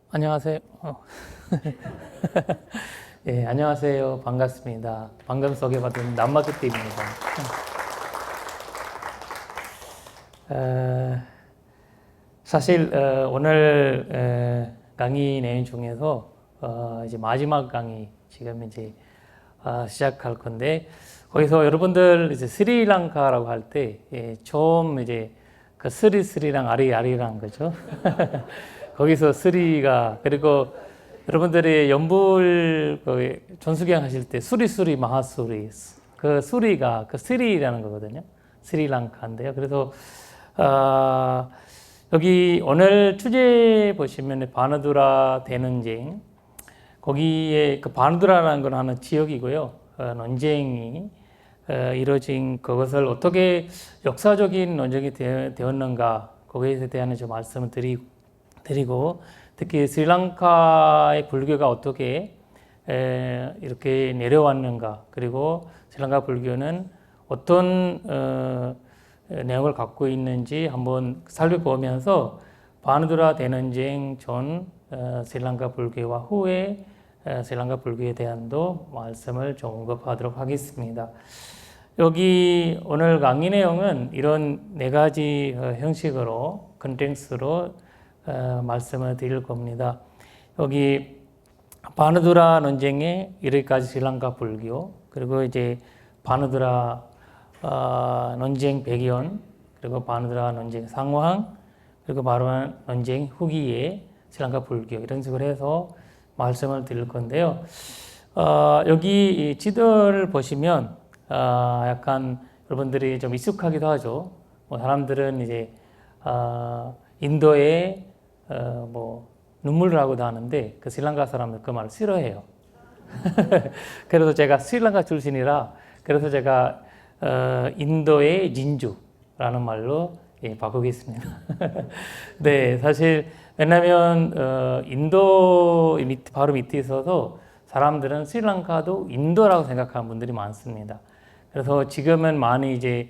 안녕하세요. 예, 안녕하세요. 반갑습니다. 방금 소개받은 남마크띠입니다. 사실 오늘 강의 내용 중에서 이제 마지막 강의 지금 이제 시작할 건데, 거기서 여러분들 이제 스리랑카라고 할 때 처음 이제 그 스리랑 아리랑 거죠. 거기서 스리가, 그리고 여러분들이 연불 그 전수경 하실 때 수리 마하수리, 그 수리가 그 스리라는 거거든요. 스리랑카인데요. 그래서 여기 오늘 주제 보시면 바누두라 대논쟁, 거기에 그 바누두라라는 건 하는 지역이고요. 논쟁이 이루어진 그것을 어떻게 역사적인 논쟁이 되었는가, 거기에 대한 좀 말씀을 드리고, 특히 스리랑카의 불교가 어떻게 이렇게 내려왔는가, 그리고 스리랑카 불교는 어떤 내용을 갖고 있는지 한번 살펴보면서 바누두라 대논쟁 전 스리랑카 불교와 후에 스리랑카 불교에 대한도 말씀을 좀 언급하도록 하겠습니다. 여기 오늘 강의 내용은 이런 네 가지 형식으로 컨텐츠로 말씀을 드릴 겁니다. 여기 바누두라 논쟁에 이르기까지 스리랑카 불교, 그리고 이제 바누두라 논쟁 배경, 그리고 바누두라 논쟁 상황, 그리고 바누두라 논쟁 후기에 스리랑카 불교, 이런 식으로 해서 말씀을 드릴 건데요. 여기 이 지도를 보시면 약간 여러분들이 좀 익숙하기도 하죠. 뭐 사람들은 이제 인도에 뭐 눈물이라고도 하는데, 그 스리랑카 사람들 그 말을 싫어해요. 그래서 제가 스리랑카 출신이라, 그래서 제가 인도의 진주라는 말로 바꾸겠습니다. 네, 사실 왜냐면 인도 바로 밑에 있어서 사람들은 스리랑카도 인도라고 생각하는 분들이 많습니다. 그래서 지금은 많이 이제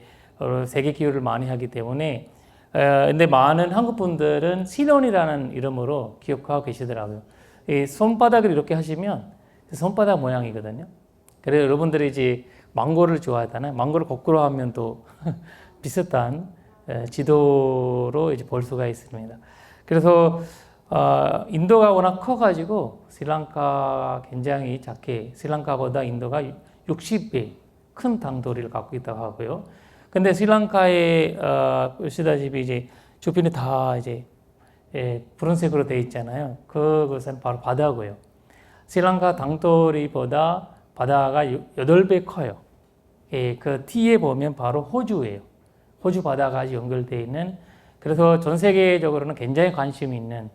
세계 기후를 많이 하기 때문에, 근데 많은 한국 분들은 실론이라는 이름으로 기억하고 계시더라고요. 이 손바닥을 이렇게 하시면 손바닥 모양이거든요. 그래서 여러분들이 이제 망고를 좋아하잖아요. 망고를 거꾸로 하면 또 비슷한 지도로 이제 볼 수가 있습니다. 그래서 인도가 워낙 커가지고 스리랑카 굉장히 작게, 스리랑카보다 인도가 60배 큰 당도리를 갖고 있다고 하고요. 근데 스리랑카에 보시다시피 이제 주변이 다 이제 푸른색으로 되어 있잖아요. 그것은 바로 바다고요. 스리랑카 당도리보다 바다가 8배 커요. 그 뒤에 보면 바로 호주예요. 호주 바다가 연결되어 있는, 그래서 전 세계적으로는 굉장히 관심이 있는,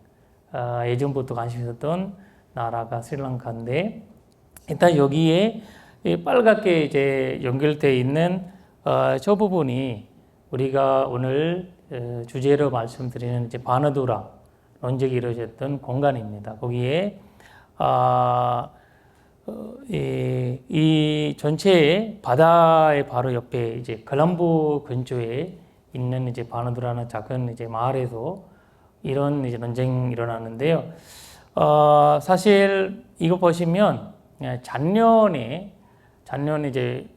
예전부터 관심이 있었던 나라가 스리랑카인데, 일단 여기에 빨갛게 이제 연결되어 있는 저 부분이 우리가 오늘 주제로 말씀드리는 이제 바누두라 논쟁이 이루어졌던 공간입니다. 거기에 이 전체의 바다의 바로 옆에 이제 걸럼보 근처에 있는 이제 바누두라는 작은 이제 마을에서 이런 이제 논쟁이 일어나는데요. 사실 이거 보시면 작년에 이제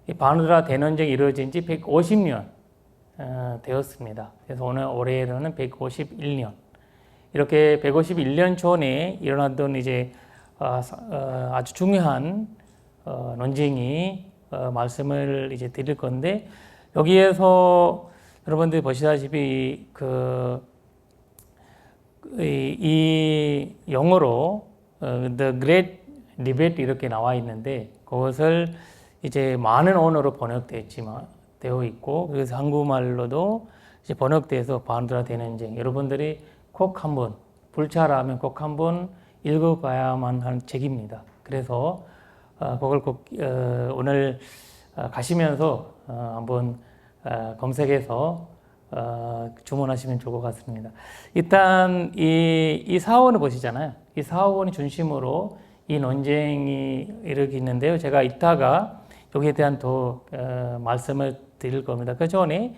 이 바누두라 대논쟁이 이루어진 지 150년 되었습니다. 그래서 올해로는 151년. 이렇게 151년 전에 일어났던 이제 아주 중요한 논쟁이 말씀을 이제 드릴 건데, 여기에서 여러분들이 보시다시피 이 영어로 The Great Debate 이렇게 나와 있는데, 그것을 이제 많은 언어로 되어 있고, 그래서 한국말로도 이제 번역돼서 바누두라 대논쟁, 여러분들이 꼭 한번 불자라면 꼭 한번 읽어봐야만 하는 책입니다. 그래서 그걸 꼭 오늘 가시면서 한번 검색해서 주문하시면 좋을 것 같습니다. 일단 이 사원을 보시잖아요. 이 사원이 중심으로 이 논쟁이 이렇게 있는데요. 제가 이따가 여기에 대한 더 말씀을 드릴 겁니다. 그 전에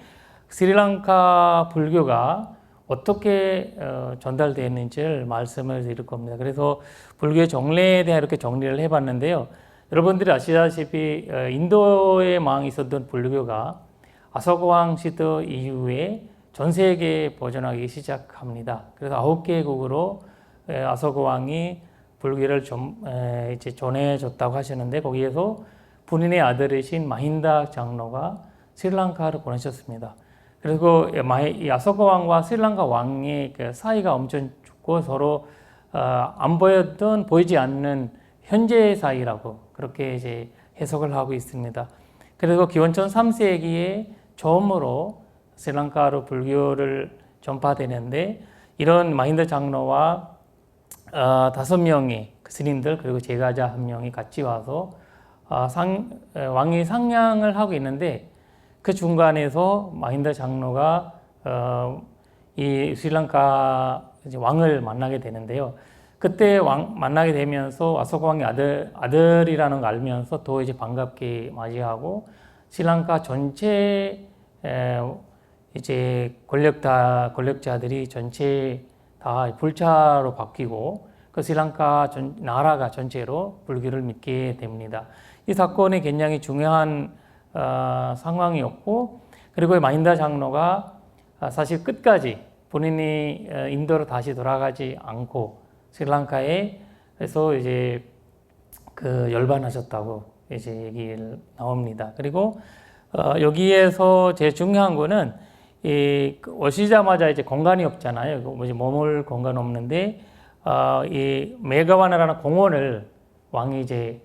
스리랑카 불교가 어떻게 전달되었는지를 말씀을 드릴 겁니다. 그래서 불교의 정례에 대해 이렇게 정리를 해봤는데요. 여러분들이 아시다시피 인도에 망이 있었던 불교가 아소카왕 시대 이후에 전 세계에 보존하기 시작합니다. 그래서 9개국으로 아소카왕이 불교를 이제 전해줬다고 하시는데 거기에서 본인의 아들이신 마힌다 장로가 스리랑카를 보내셨습니다. 그리고 이 아소카 왕과 스리랑카 왕의 그 사이가 엄청 좋고 서로 안 보이지 않는 현재 사이라고 그렇게 이제 해석을 하고 있습니다. 그리고 기원전 3세기에 처음으로 스리랑카로 불교를 전파되는데 이런 마힌다 장로와 5명의 스님들 그리고 제가자 1명이 같이 와서 왕이 상냥을 하고 있는데 그 중간에서 마힌다 장로가 이 스리랑카 왕을 만나게 되는데요. 그때 만나게 되면서 아소카 왕의 아들이라는 걸 알면서 더 이제 반갑게 맞이하고 스리랑카 전체 이제 권력자들이 전체 다 불자로 바뀌고 그 스리랑카 나라가 전체로 불교를 믿게 됩니다. 이 사건이 굉장히 중요한 상황이었고 그리고 마힌다 장로가 사실 끝까지 본인이 인도로 다시 돌아가지 않고 스리랑카에서 이제 그 열반하셨다고 이제 얘기를 나옵니다. 그리고 여기에서 제일 중요한 거는 오시자마자 이제 공간이 없잖아요. 머물 공간 없는데 이 메가와나라는 공원을 왕이 이제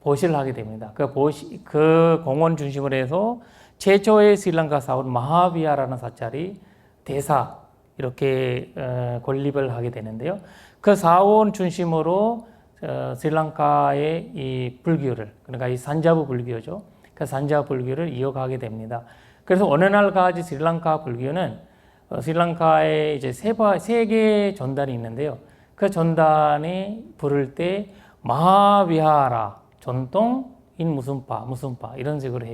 보시를 하게 됩니다. 그 공원 중심으로 해서 최초의 스리랑카 사원 마하비하라는 사찰이 대사 이렇게 건립을 하게 되는데요. 그 사원 중심으로 스리랑카의 이 불교를 그러니까 이 산자부 불교죠. 그 산자부 불교를 이어가게 됩니다. 그래서 어느 날까지 스리랑카 불교는 스리랑카에 이제 세 개의 전단이 있는데요. 그 전단이 부를 때 마하비하라 전통인 무슨 파 이런 식으로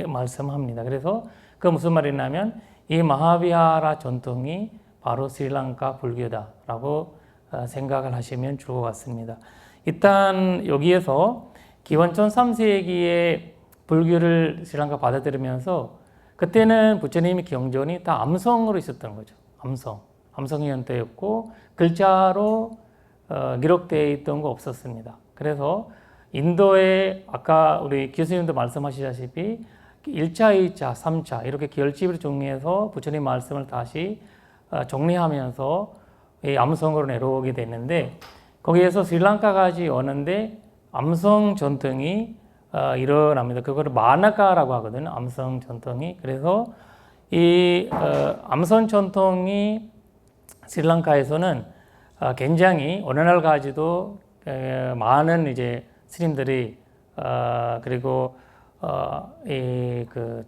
말씀합니다. 그래서 그 무슨 말이냐면 이 마하비하라 전통이 바로 스리랑카 불교다라고 생각을 하시면 좋을 것 같습니다. 일단 여기에서 기원전 3세기에 불교를 스리랑카 받아들이면서 그때는 부처님의 경전이 다 암성으로 있었던 거죠. 암성이 형태였고 글자로 기록되어 있던 거 없었습니다. 그래서 인도에 아까 우리 교수님도 말씀하시다시피 1차, 2차, 3차 이렇게 결집을 정리해서 부처님 말씀을 다시 정리하면서 이 암성으로 내려오게 됐는데 거기에서 스리랑카까지 오는데 암성 전통이 일어납니다. 그거를 마나카라고 하거든요. 암성 전통이. 그래서 이 암성 전통이 스리랑카에서는 굉장히 어느 날까지도 많은 이제 스님들이 그리고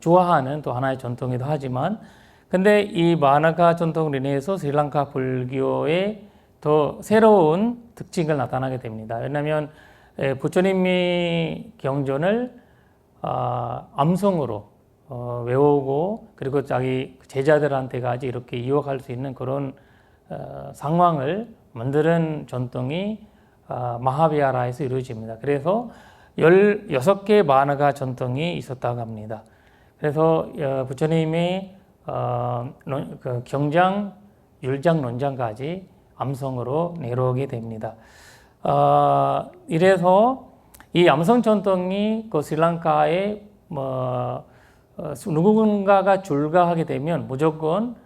좋아하는 또 하나의 전통이기도 하지만 근데 이 마나카 전통으로 인해서 스리랑카 불교의 더 새로운 특징을 나타나게 됩니다. 왜냐하면 부처님이 경전을 암송으로 외우고 그리고 자기 제자들한테까지 이렇게 이어갈 수 있는 그런 상황을 만드는 전통이 마하비하라에서 이루어집니다. 그래서 16개의 마나카 전통이 있었다고 합니다. 그래서 부처님의 그 경장, 율장, 논장까지 암성으로 내려오게 됩니다. 이래서 이 암성 전통이 그 스리랑카에 누군가가 출가하게 되면 무조건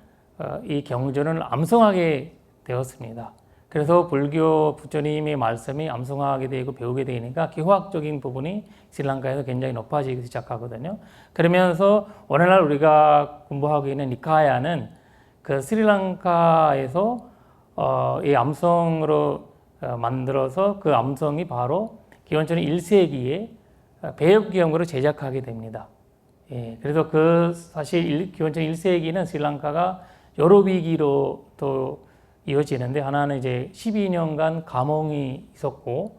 이 경전을 암송하게 되었습니다. 그래서 불교 부처님의 말씀이 암송하게 되고 배우게 되니까 기호학적인 부분이 스리랑카에서 굉장히 높아지기 시작하거든요. 그러면서 오늘날 우리가 공부하고 있는 니카야는 그 스리랑카에서 이 암송으로 만들어서 그 암송이 바로 기원전 1세기에 배역기형으로 제작하게 됩니다. 예, 그래서 사실 기원전 1세기는 스리랑카가 여러 위기로 또 이어지는데 하나는 이제 12년간 감옥이 있었고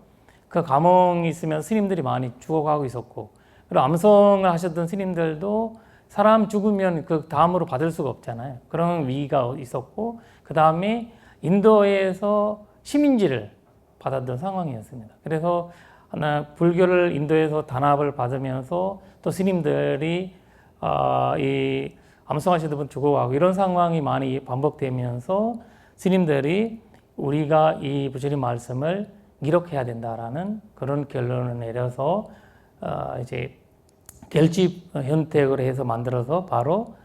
그 감옥이 있으면 스님들이 많이 죽어가고 있었고 그리고 암송을 하셨던 스님들도 사람 죽으면 그 다음으로 받을 수가 없잖아요. 그런 위기가 있었고, 그 다음에 인도에서 시민지를 받았던 상황이었습니다. 그래서 하나 불교를 인도에서 단합을 받으면서 또 스님들이 이 암송하시던 분 죽어가고 이런 상황이 많이 반복되면서 스님들이 우리가 이 부처님 말씀을 기록해야 된다라는 그런 결론을 내려서 이제 결집 현택을 해서 만들어서 바로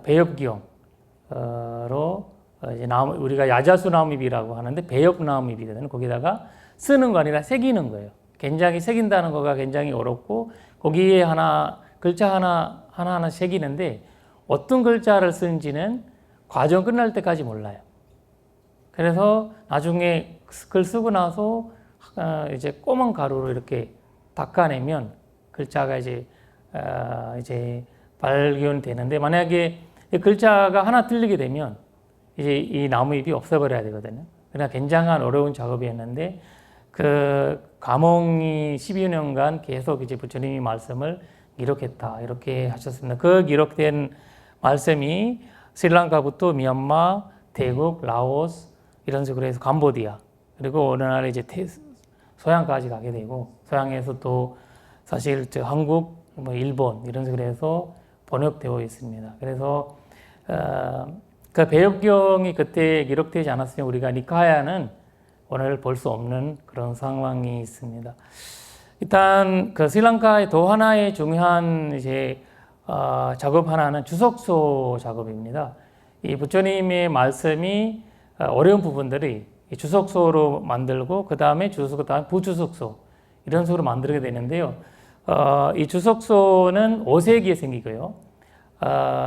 배엽기용으로 이제 우리가 야자수나무잎이라고 하는데 배엽나무잎이거든요. 거기다가 쓰는 거 아니라 새기는 거예요. 굉장히 새긴다는 거가 굉장히 어렵고 거기에 글자 하나 새기는데 어떤 글자를 쓰는지는 과정 끝날 때까지 몰라요. 그래서 나중에 글 쓰고 나서 이제 꼬만 가루로 이렇게 닦아내면 글자가 이제 발견되는데 만약에 글자가 하나 틀리게 되면 이제 이 나무잎이 없애버려야 되거든요. 그러나 굉장히 어려운 작업이었는데 그 가몽이 12년간 계속 이제 부처님이 말씀을 기록했다 이렇게 하셨습니다. 그 기록된 말씀이 스리랑카부터 미얀마, 태국, 라오스 이런 식으로 해서 캄보디아 그리고 어느 날 이제 서양까지 가게 되고 서양에서 또 사실 한국, 일본 이런 식으로 해서 번역되어 있습니다. 그래서 그 배역경이 그때 기록되지 않았으면 우리가 니카야는 오늘 볼 수 없는 그런 상황이 있습니다. 일단 그 스리랑카의 또 하나의 중요한 이제 작업 하나는 주석소 작업입니다. 이 부처님의 말씀이 어려운 부분들이 주석소로 만들고 그 다음에 그다음에 부주석소 이런 식으로 만들게 되는데요. 이 주석소는 5세기에 생기고요.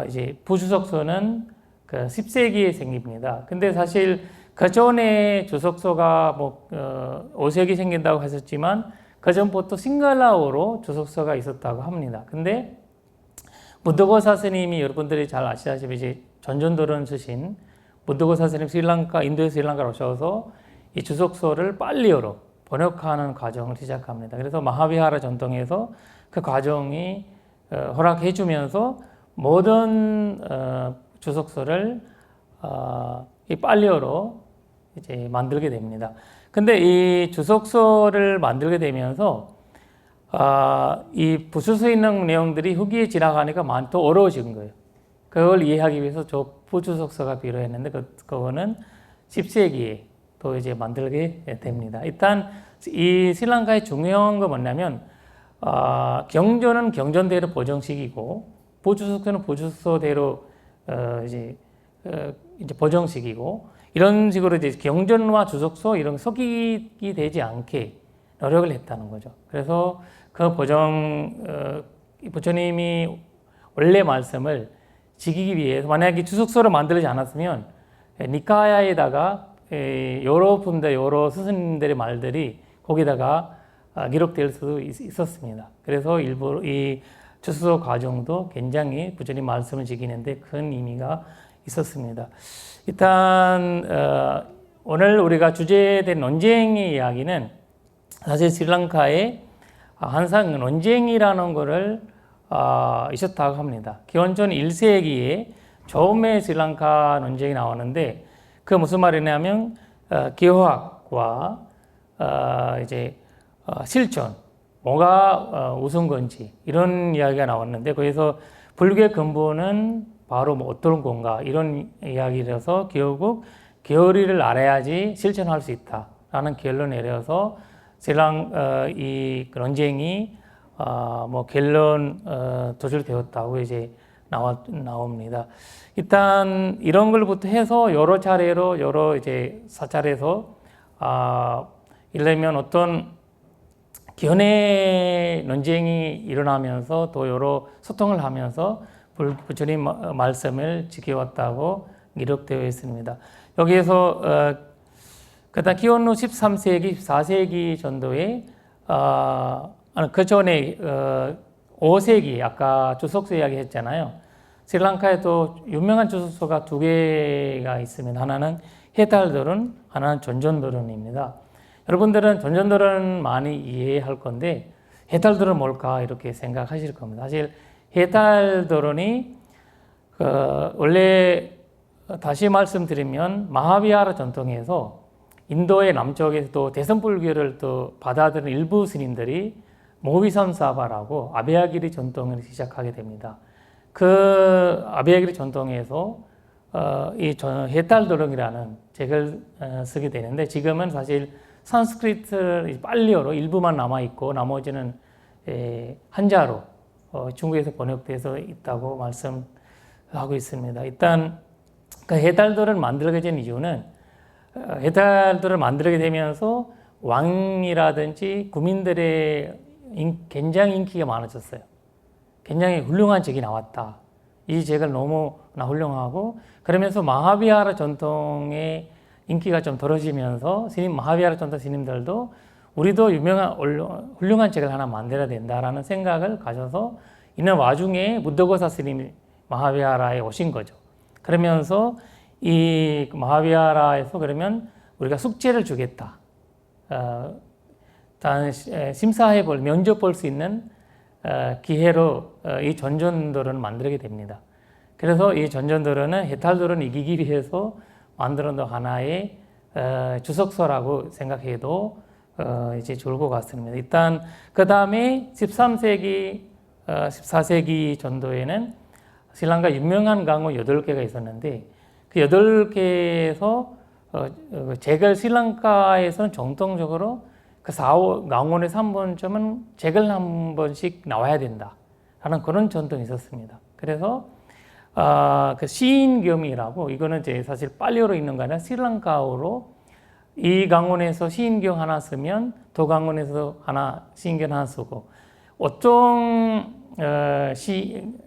이제 부주석소는 그 10세기에 생깁니다. 근데 사실 그 전에 주석소가 5세기 생긴다고 하셨지만 그 전부터 싱갈라어로 주석소가 있었다고 합니다. 근데 무드고사 스님이 여러분들이 잘 아시다시피 이제 전전도론 쓰신 무드고사 스님 인도에서 스리랑카로 오셔서 이 주석소를 빨리어로 번역하는 과정을 시작합니다. 그래서 마하비하라 전통에서 그 과정이 허락해 주면서 모든 주석소를 이 빨리어로 이제 만들게 됩니다. 근데 이 주석소를 만들게 되면서 이 부수서에 있는 내용들이 후기에 지나가니까 많이 또 어려워진 거예요. 그걸 이해하기 위해서 저 부주석서가 필요했는데 그거는 10세기에 또 이제 만들게 됩니다. 일단 이 스리랑카의 중요한 건 뭐냐면 경전은 경전대로 보정식이고 부주석서는 부주석서대로 이제 보정식이고 이런 식으로 이제 경전과 주석서 이런 섞이게 되지 않게 노력을 했다는 거죠. 그래서 그 부처님이 원래 말씀을 지키기 위해서 만약에 주석서를 만들지 않았으면 니카야에다가 여러 스승님들의 말들이 거기다가 기록될 수도 있었습니다. 그래서 일부러 이 주석서 과정도 굉장히 부처님 말씀을 지키는데 큰 의미가 있었습니다. 일단 오늘 우리가 주제된 논쟁의 이야기는 사실 스리랑카에 항상 논쟁이라는 것을 있었다고 합니다. 기원전 1세기에 처음에 스리랑카 논쟁이 나오는데 그 무슨 말이냐면 기호학과 이제 실천 뭐가 우선 건지 이런 이야기가 나왔는데 거기서 불교의 근본은 바로 어떤 건가 이런 이야기라서 결국 교리를 알아야지 실천할 수 있다라는 결론을 내려서 이 논쟁이 결론 도출되었다고 이제 나옵니다. 일단 이런 걸부터 해서 여러 차례로 여러 이제 사찰에서 예를 들면 어떤 견해 논쟁이 일어나면서 또 여러 소통을 하면서 부처님 말씀을 지켜왔다고 기록되어 있습니다. 여기에서 그다음 기원후 13세기, 14세기 정도에 그 전에 5세기 아까 주석서 이야기 했잖아요. 스리랑카에도 유명한 주석서가 두 개가 있습니다. 하나는 해탈도론, 하나는 전전도론입니다. 여러분들은 전전도론 많이 이해할 건데 해탈도론 뭘까 이렇게 생각하실 겁니다. 사실 해탈도론이 원래 다시 말씀드리면 마하비하라 전통에서 인도의 남쪽에서 또 대선불교를 또 받아들인 일부 스님들이 모비선사바라고 아베야기리 전통을 시작하게 됩니다. 그 아베야기리 전통에서 이 해탈도론이라는 책을 쓰게 되는데 지금은 사실 산스크리트 빨리어로 일부만 남아 있고 나머지는 한자로 중국에서 번역돼서 있다고 말씀하고 있습니다. 일단 그 해탈도를 만들게 된 이유는 해탈도를 만들게 되면서 왕이라든지 국민들의 굉장히 인기가 많아졌어요. 굉장히 훌륭한 책이 나왔다. 이 책을 너무나 훌륭하고 그러면서 마하비하라 전통의 인기가 좀 떨어지면서 마하비하라 전통 스님들도 우리도 유명한 훌륭한 책을 하나 만들어야 된다라는 생각을 가져서 있는 와중에 부ddhagosa 스님이 마하비하라에 오신 거죠. 그러면서 이 마하비하라에서 그러면 우리가 숙제를 주겠다. 심사해 볼, 면접 볼 수 있는 기회로 이 전전도론을 만들게 됩니다. 그래서 이 전전도론은 해탈도론을 이기기 위해서 만들어 놓은 하나의 주석서라고 생각해도 이제 좋을 것 같습니다. 일단 그 다음에 13세기, 14세기 전도에는 스리랑카 유명한 강원 8개가 있었는데 그 8개에서 제갈 스리랑카에서는 정통적으로 그 강원에서 한 번쯤은 제갈 한 번씩 나와야 된다라는 그런 전통이 있었습니다. 그래서 그 시인겸이라고 이거는 이제 사실 빨리어로 있는 거 아니라 스리랑카어로 이 강원에서 시인경 하나 쓰면 도 강원에서 시인경 하나 쓰고 어떤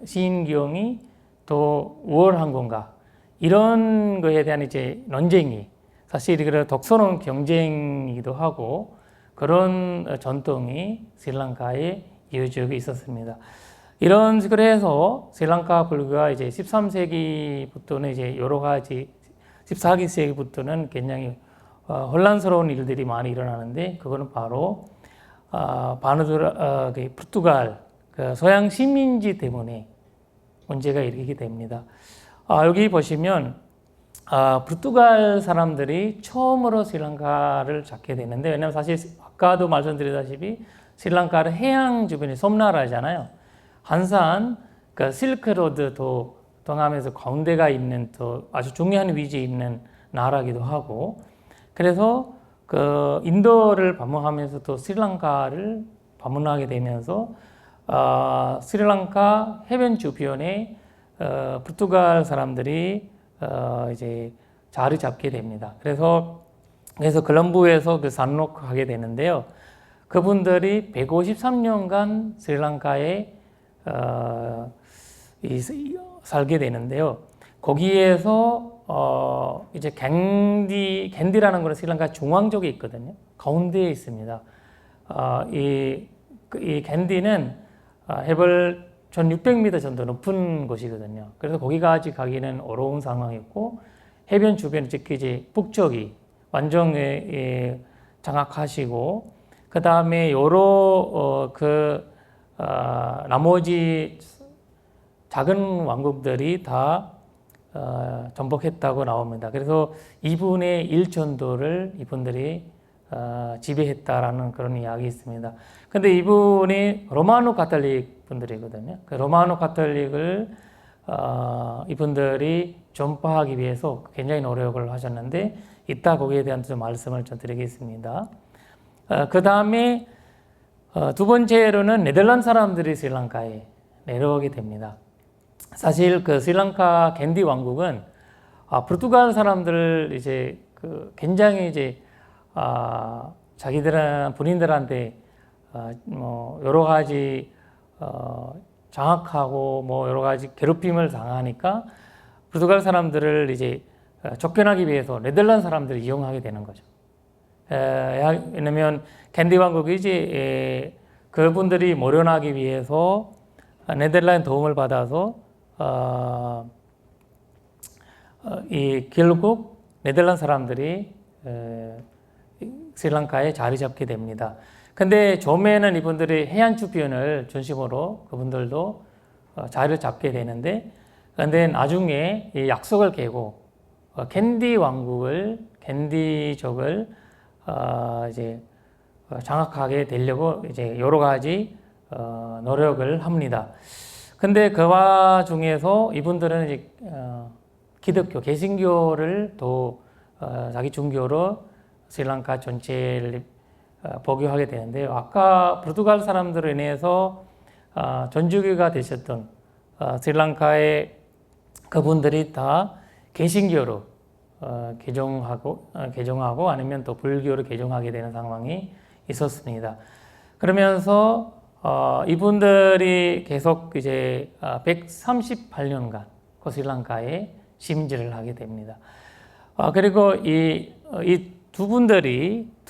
시인경이 더 우월한 건가 이런 거에 대한 이제 논쟁이 사실 그런 독서론 경쟁이기도 하고 그런 전통이 스리랑카에 이어지고 있었습니다. 이런 식으로 해서 스리랑카 불교가 이제 13세기부터는 이제 여러 가지 14세기부터는 굉장히 혼란스러운 일들이 많이 일어나는데 그거는 바로 포르투갈 서양 식민지 때문에 문제가 일으키게 됩니다. 여기 보시면 포르투갈 사람들이 처음으로 스리랑카를 잡게 되는데 왜냐하면 사실 아까도 말씀드렸다시피 스리랑카는 해양 주변이 섬나라잖아요. 한산 그 실크로드 동남에서 가운데가 있는 또 아주 중요한 위치에 있는 나라기도 하고 그래서 그 인도를 방문하면서 또 스리랑카를 방문하게 되면서 스리랑카 해변 주변에 포르투갈 사람들이 이제 자리 잡게 됩니다. 그래서 콜럼보에서 그 산록하게 되는데요. 그분들이 153년간 스리랑카에 살게 되는데요. 거기에서 이제 갠디라는 거는 스리랑카 중앙쪽에 있거든요. 가운데에 있습니다. 이 갠디는 해발 1600m 정도 높은 곳이거든요. 그래서 거기까지 가기는 어려운 상황이었고 해변 주변 특히 이제 북쪽이 완전 장악하시고 그 다음에 여러 나머지 작은 왕국들이 다 정복했다고 나옵니다. 그래서 2분의 1 정도를 이분들이 지배했다라는 그런 이야기 있습니다. 근데 이분이 로마노 가톨릭 분들이거든요. 그 로마노 가톨릭을 이분들이 전파하기 위해서 굉장히 노력을 하셨는데 이따 거기에 대한 좀 말씀을 좀 드리겠습니다. 그 다음에 두 번째로는 네덜란드 사람들이 스리랑카에 내려오게 됩니다. 사실 그 스리랑카 갠디 왕국은 포르투갈 사람들 이제 굉장히 이제 본인들한테 뭐 여러 가지 장악하고 뭐 여러 가지 괴롭힘을 당하니까 포르투갈 사람들을 이제 쫓겨나기 위해서 네덜란드 사람들을 이용하게 되는 거죠. 왜냐면 갠디 왕국이 이제 그분들이 모련하기 위해서 네덜란드 도움을 받아서 결국 네덜란드 사람들이 스리랑카에 자리 잡게 됩니다. 근데 처음에는 이분들이 해안 주변을 중심으로 그분들도 자리를 잡게 되는데, 그런데 나중에 이 약속을 깨고 캔디 왕국을, 캔디족을 이제 장악하게 되려고 이제 여러 가지 노력을 합니다. 근데 그 와중에서 이분들은 이제 기독교, 개신교를 또 자기 종교로 스리랑카 전체를 복교하게 되는데요. 아까 포르투갈 사람들로 인해서 전주교가 되셨던 스리랑카의 그분들이 다 개신교로 개종하고 아니면 또 불교로 개종하게 되는 상황이 있었습니다. 그러면서 이분들이 계속 이제 138년간 스리랑카에 심지를 하게 됩니다. 그리고 이 두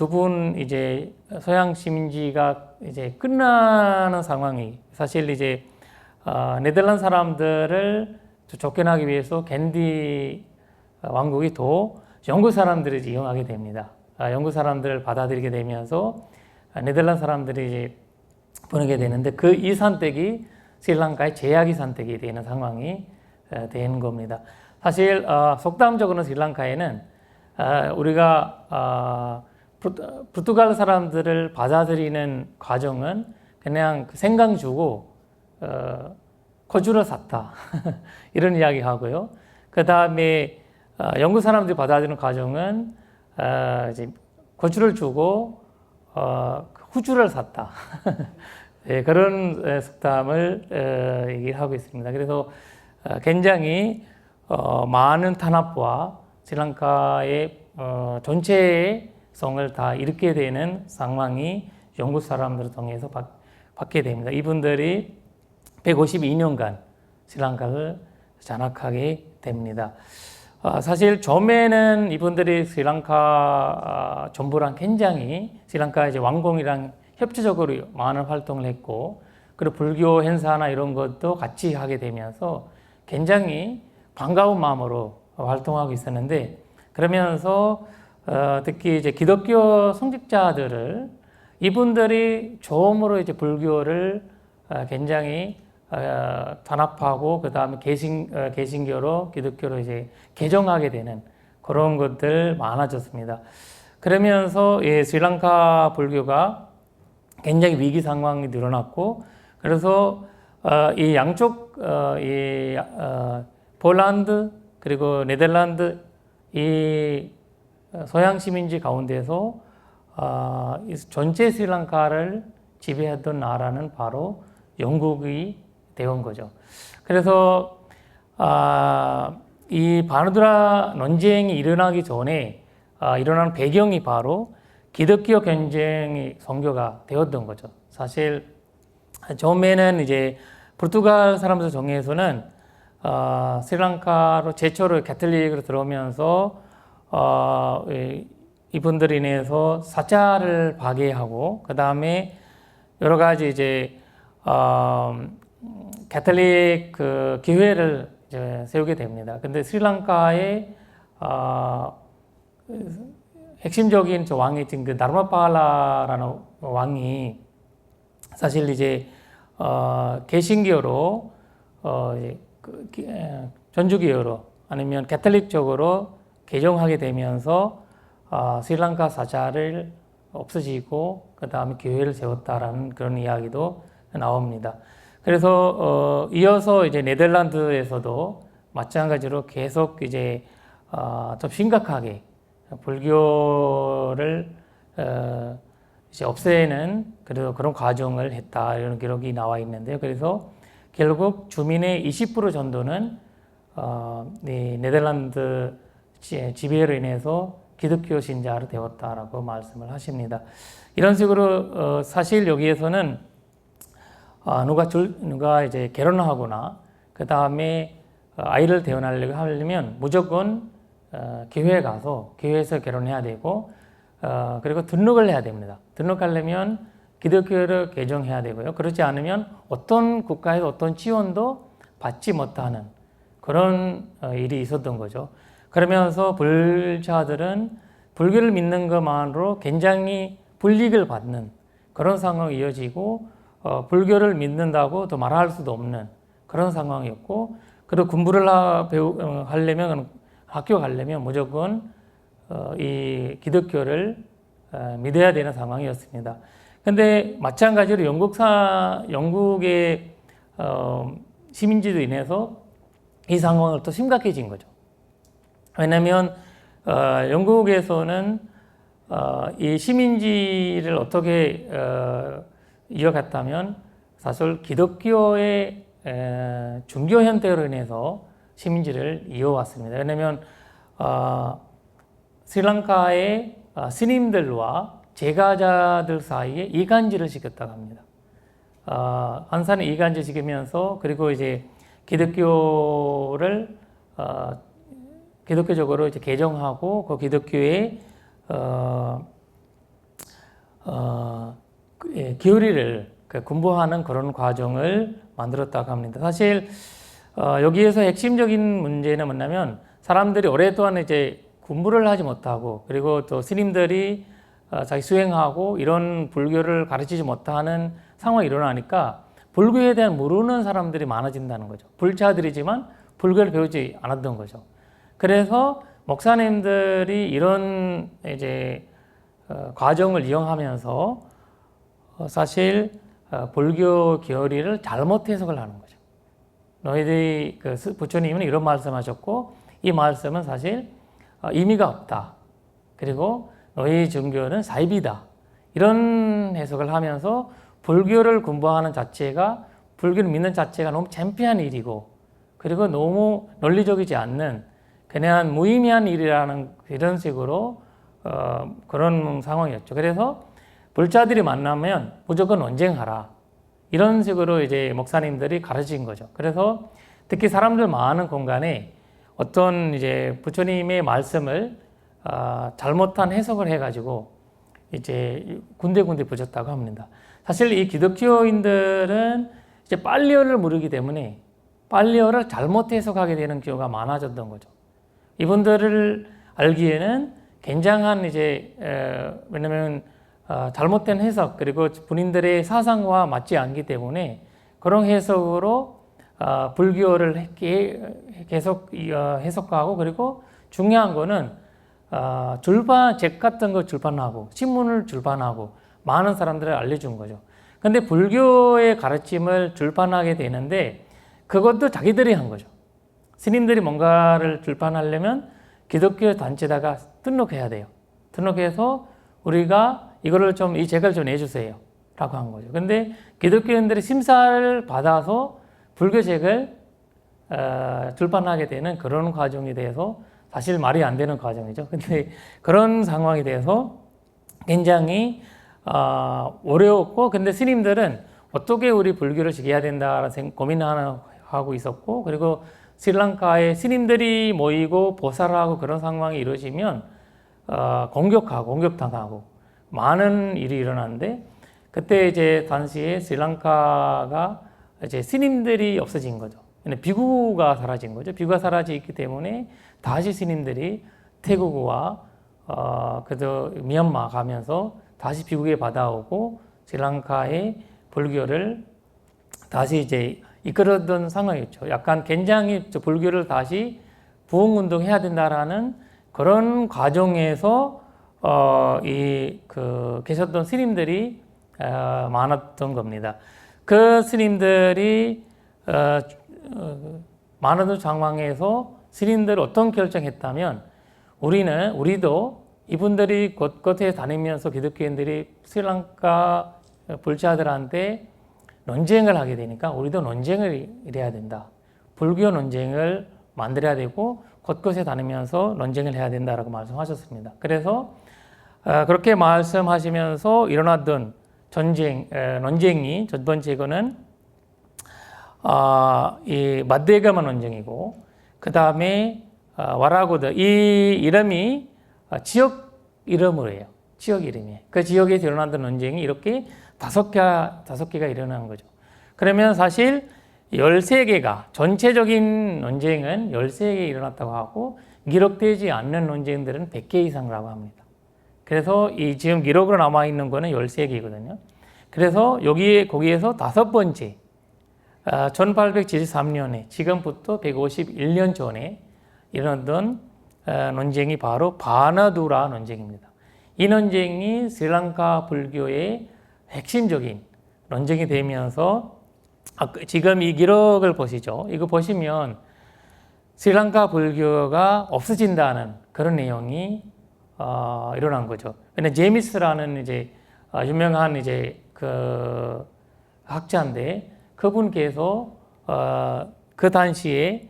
분 이제 서양 심지가 이제 끝나는 상황이 사실 이제 네덜란드 사람들을 쫓겨나기 위해서 겐디 왕국이 또 영국 사람들을 이용하게 됩니다. 영국 사람들을 받아들이게 되면서 네덜란드 사람들이 이제 보내게 되는데 이 선택이 스리랑카의 제약이 선택이 되는 상황이 되는 겁니다. 사실 속담적으로는 스리랑카에는 우리가 포르투갈 사람들을 받아들이는 과정은 그냥 생강 주고 거주를 샀다 이런 이야기 하고요. 그 다음에 영국 사람들이 받아들이는 과정은 이제 거주를 주고 후주를 샀다. 네, 그런 속담을 얘기하고 있습니다. 그래서 굉장히 많은 탄압과 스리랑카의 전체의 성을 다 잃게 되는 상황이 영국 사람들을 통해서 받게 됩니다. 이분들이 152년간 스리랑카를 장악하게 됩니다. 사실 처음에는 이분들이 스리랑카 정부랑 굉장히 스리랑카 이제 왕궁이랑 협조적으로 많은 활동을 했고, 그리고 불교 행사나 이런 것도 같이 하게 되면서 굉장히 반가운 마음으로 활동하고 있었는데, 그러면서 특히 이제 기독교 성직자들을 이분들이 처음으로 이제 불교를 굉장히 단합하고 그 다음에 개신교로 기독교로 이제 개종하게 되는 그런 것들 많아졌습니다. 그러면서 이 스리랑카 불교가 굉장히 위기 상황이 늘어났고, 그래서 이 양쪽 폴란드 그리고 네덜란드 이 서양 시민지 가운데서 전체 스리랑카를 지배했던 나라는 바로 영국이 되온 거죠. 그래서 이 바누드라 논쟁이 일어나기 전에 일어난 배경이 바로 기독교 경쟁이 선교가 되었던 거죠. 사실 처음에는 이제 포르투갈 사람들 정에서는 스리랑카로 최초로 가톨릭으로 들어오면서 이분들로 인해서 사찰을 파괴하고 그 다음에 여러 가지 이제 가톨릭 그 교회를 이제 세우게 됩니다. 근데 스리랑카의 핵심적인 저 왕이 지금 그 다르마팔라라는 왕이 사실 이제 개신교로 전주교로 아니면 가톨릭 쪽으로 개종하게 되면서 스리랑카 사찰을 없어지고 그 다음에 교회를 세웠다라는 그런 이야기도 나옵니다. 그래서 이어서 이제 네덜란드에서도 마찬가지로 계속 이제 좀 심각하게 불교를 이제 없애는 그런 과정을 했다 이런 기록이 나와 있는데요. 그래서 결국 주민의 20% 정도는 네덜란드 지배로 인해서 기독교 신자로 되었다라고 말씀을 하십니다. 이런 식으로 사실 여기에서는 누가 이제 결혼하거나 그 다음에 아이를 태어나려고 하려면 무조건 교회에 가서 교회에서 결혼해야 되고 그리고 등록을 해야 됩니다. 등록하려면 기독교를 개종해야 되고요. 그렇지 않으면 어떤 국가에서 어떤 지원도 받지 못하는 그런 일이 있었던 거죠. 그러면서 불자들은 불교를 믿는 것만으로 굉장히 불이익을 받는 그런 상황이 이어지고 불교를 믿는다고 또 말할 수도 없는 그런 상황이었고, 그리고 공부를 하려면 학교 가려면 무조건 이 기독교를 믿어야 되는 상황이었습니다. 근데 마찬가지로 영국의 시민지도 인해서 이 상황을 더 심각해진 거죠. 왜냐하면 영국에서는 이 시민지를 어떻게 이어갔다면 사실 기독교의 종교 형태로 인해서 시민지를 이어왔습니다. 왜냐하면 스리랑카의 스님들과 제가자들 사이에 이간질을 시켰다고 합니다. 한산에 이간질 시키면서 그리고 이제 기독교를 기독교적으로 이제 개정하고 그 기독교의 교리를 공부하는 그런 과정을 만들었다고 합니다. 사실 여기에서 핵심적인 문제는 뭐냐면 사람들이 오랫동안 이제 공부를 하지 못하고 그리고 또 스님들이 자기 수행하고 이런 불교를 가르치지 못하는 상황이 일어나니까 불교에 대한 모르는 사람들이 많아진다는 거죠. 불자들이지만 불교를 배우지 않았던 거죠. 그래서 목사님들이 이런 이제 과정을 이용하면서 사실 불교 교리를 잘못 해석을 하는 거죠. 너희들이 부처님은 이런 말씀하셨고 이 말씀은 사실 의미가 없다. 그리고 너희 종교는 사이비다. 이런 해석을 하면서 불교를 공부하는 자체가 불교를 믿는 자체가 너무 창피한 일이고 그리고 너무 논리적이지 않는 그냥 무의미한 일이라는 이런 식으로 그런 상황이었죠. 그래서 불자들이 만나면 무조건 논쟁하라. 이런 식으로 이제 목사님들이 가르친 거죠. 그래서 특히 사람들 많은 공간에 어떤 이제 부처님의 말씀을 잘못한 해석을 해가지고 이제 군데군데 부졌다고 합니다. 사실 이 기독교인들은 이제 빨리어를 모르기 때문에 빨리어를 잘못 해석하게 되는 경우가 많아졌던 거죠. 이분들을 알기에는 굉장한 이제 왜냐면 잘못된 해석 그리고 본인들의 사상과 맞지 않기 때문에 그런 해석으로 불교를 계속 해석하고 그리고 중요한 거는 책 같은 거 출판하고 신문을 출판하고 많은 사람들을 알려준 거죠. 근데 불교의 가르침을 출판하게 되는데 그것도 자기들이 한 거죠. 스님들이 뭔가를 출판하려면 기독교 단체다가 등록해야 돼요. 등록해서 우리가 이거를 좀 이 책을 좀 내주세요 라고 한 거죠. 근데 기독교인들이 심사를 받아서 불교책을 출판하게 되는 그런 과정에 대해서 사실 말이 안 되는 과정이죠. 근데 그런 상황에 대해서 굉장히 어려웠고 근데 스님들은 어떻게 우리 불교를 지켜야 된다라는 고민하고 있었고 그리고 스리랑카에 스님들이 모이고 보살을 하고 그런 상황이 이루어지면 공격당하고 많은 일이 일어나는데 그때 이제 당시에 스리랑카가 이제 스님들이 없어진 거죠. 비구가 사라진 거죠. 비구가 사라지기 때문에 다시 스님들이 태국과 그저 미얀마 가면서 다시 비구에 받아오고 스리랑카의 불교를 다시 이제 이끌었던 상황이었죠. 약간 굉장히 불교를 다시 부흥운동 해야 된다라는 그런 과정에서 계셨던 스님들이 많았던 겁니다. 그 스님들이 많은 상황에서 스님들 어떤 결정했다면 우리도 이분들이 곳곳에 다니면서 기독교인들이 스리랑카 불자들한테 논쟁을 하게 되니까 우리도 논쟁을 해야 된다. 불교 논쟁을 만들어야 되고 곳곳에 다니면서 논쟁을 해야 된다라고 말씀하셨습니다. 그래서 그렇게 말씀하시면서 일어났던 논쟁이 첫 번째 거는 이 마데가마 논쟁이고 그 다음에 와라고드 이 이름이 지역 이름으로 해요. 지역 이름이에요. 그 지역에서 일어났던 논쟁이 이렇게 다섯 개가 일어난 거죠. 그러면 사실 13개가 전체적인 논쟁은 13개 일어났다고 하고 기록되지 않는 논쟁들은 100개 이상이라고 합니다. 그래서 이 지금 기록으로 남아 있는 거는 13개거든요. 그래서 거기에서 다섯 번째 1873년에 지금부터 151년 전에 일어났던 논쟁이 바로 바나두라 논쟁입니다. 이 논쟁이 스리랑카 불교의 핵심적인 논쟁이 되면서 지금 이 기록을 보시죠. 이거 보시면 스리랑카 불교가 없어진다는 그런 내용이 일어난 거죠. 왜냐면 제미스라는 이제 유명한 이제 그 학자인데 그분께서 그 당시에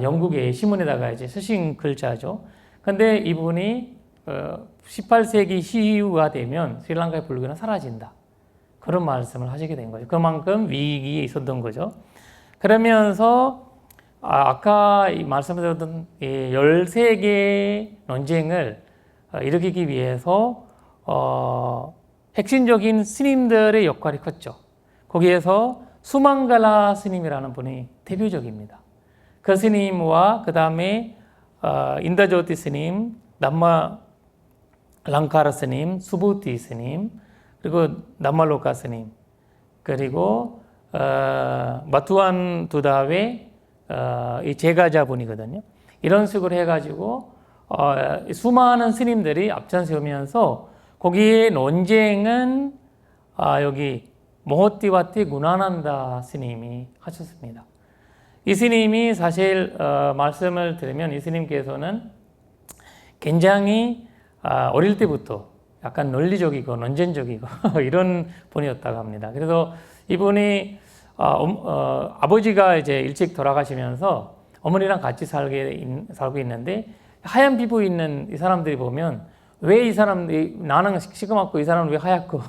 영국의 신문에다가 이제 쓰신 글자죠. 근데 이분이 18세기 이후가 되면 스리랑카의 불교는 사라진다. 그런 말씀을 하시게 된 거죠. 그만큼 위기에 있었던 거죠. 그러면서 아까 말씀드렸던 13개의 논쟁을 일으키기 위해서 핵심적인 스님들의 역할이 컸죠. 거기에서 수망갈라 스님이라는 분이 대표적입니다. 그 스님과 그 다음에 인다조티 스님, 남마 랑카라 스님, 수부티 스님, 그리고 남말로카 스님, 그리고 마투안 두다웨 이 제가자분이거든요. 이런 식으로 해가지고 수많은 스님들이 앞장 세우면서 거기에 논쟁은 여기 모호티와티 구나난다 스님이 하셨습니다. 이 스님이 사실 말씀을 드리면 이 스님께서는 굉장히 어릴 때부터 약간 논리적이고 논쟁적이고 이런 분이었다고 합니다. 그래서 이분이 아버지가 이제 일찍 돌아가시면서 어머니랑 같이 살고 있는데 하얀 피부 있는 이 사람들이 보면 왜 이 사람들이 나는 시커멓고 이 사람은 왜 하얗고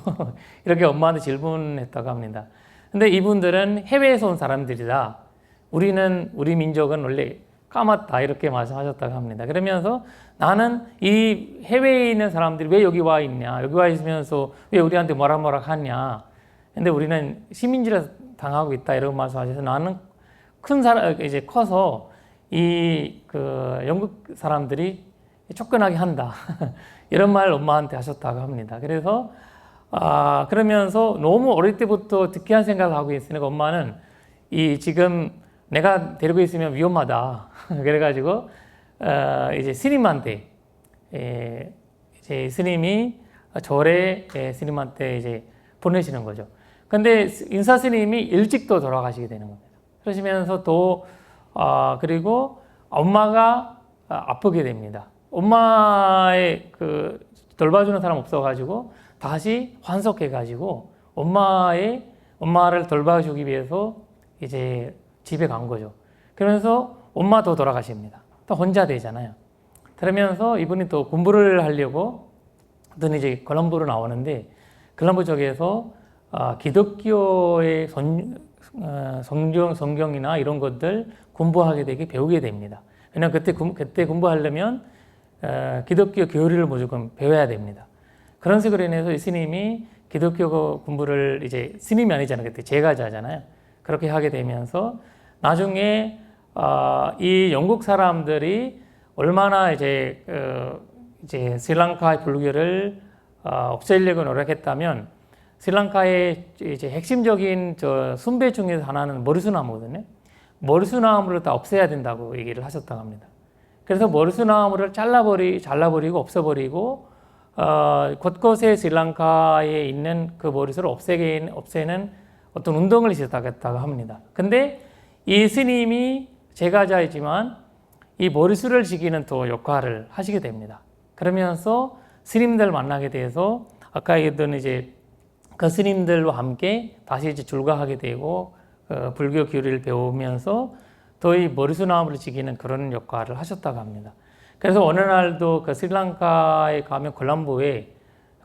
이렇게 엄마한테 질문했다고 합니다. 근데 이분들은 해외에서 온 사람들이다. 우리 민족은 원래 까맣다 이렇게 말씀하셨다고 합니다. 그러면서 나는 이 해외에 있는 사람들이 왜 여기 와 있냐, 여기 와 있으면서 왜 우리한테 뭐라 하냐. 근데 우리는 식민지를 당하고 있다 이런 말씀하셔서 나는 이제 커서 그 영국 사람들이 쫓겨나게 한다 이런 말 엄마한테 하셨다고 합니다. 그래서 그러면서 너무 어릴 때부터 특이한 생각을 하고 있으니까 엄마는 지금 내가 데리고 있으면 위험하다 그래가지고 이제 스님한테 이제 스님이 절에 스님한테 이제 보내시는 거죠. 근데 인사 스님이 일찍 또 돌아가시게 되는 겁니다. 그러시면서 또 그리고 엄마가 아프게 됩니다. 엄마의 그 돌봐주는 사람 없어가지고 다시 환석해가지고 엄마를 돌봐주기 위해서 이제 집에 간 거죠. 그러면서 엄마도 돌아가십니다. 또 혼자 되잖아요. 그러면서 이분이 또 공부를 하려고 또 이제 콜럼보로 나오는데 콜럼보 쪽에서 기독교의 성경이나 이런 것들 공부하게 되게 배우게 됩니다. 왜냐하면 그때 공부하려면 기독교 교리를 무조건 배워야 됩니다. 그런 식으로 인해서 이 스님이 기독교 공부를 이제 스님이 아니잖아요. 그때 제가자잖아요. 그렇게 하게 되면서 나중에 이 영국 사람들이 얼마나 이제 스리랑카의 불교를 없애려고 노력했다면 스리랑카의 이제 핵심적인 숭배 중에서 하나는 머리수나무거든요. 머리수나무를 다 없애야 된다고 얘기를 하셨다고 합니다. 그래서 머리수나무를 잘라버리고 없애버리고 곳곳에 스리랑카에 있는 그 머리수를 없애는 어떤 운동을 시작했다고 합니다. 근데 이 스님이 제가자이지만 이 머리수를 지키는 또 역할을 하시게 됩니다. 그러면서 스님들 만나게 돼서 아까 얘기했던 이제 그 스님들과 함께 다시 이제 출가하게 되고 불교 교리를 배우면서 또 이 머리수나무를 지키는 그런 역할을 하셨다고 합니다. 그래서 어느 날도 그 스리랑카에 가면 콜럼보에